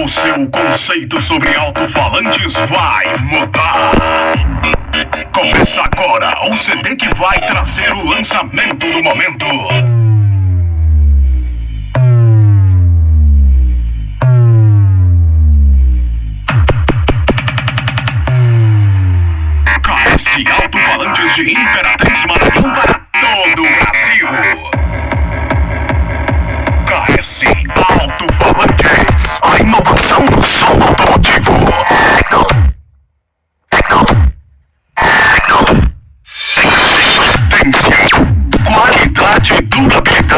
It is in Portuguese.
seu conceito sobre alto-falantes vai mudar. Começa agora o CD que vai trazer o lançamento do momento. KS Alto-falantes de Imperatriz Maranhão para todo o Brasil. KS Alto-falantes, a inovação do som automotivo. Potência, qualidade e durabilidade.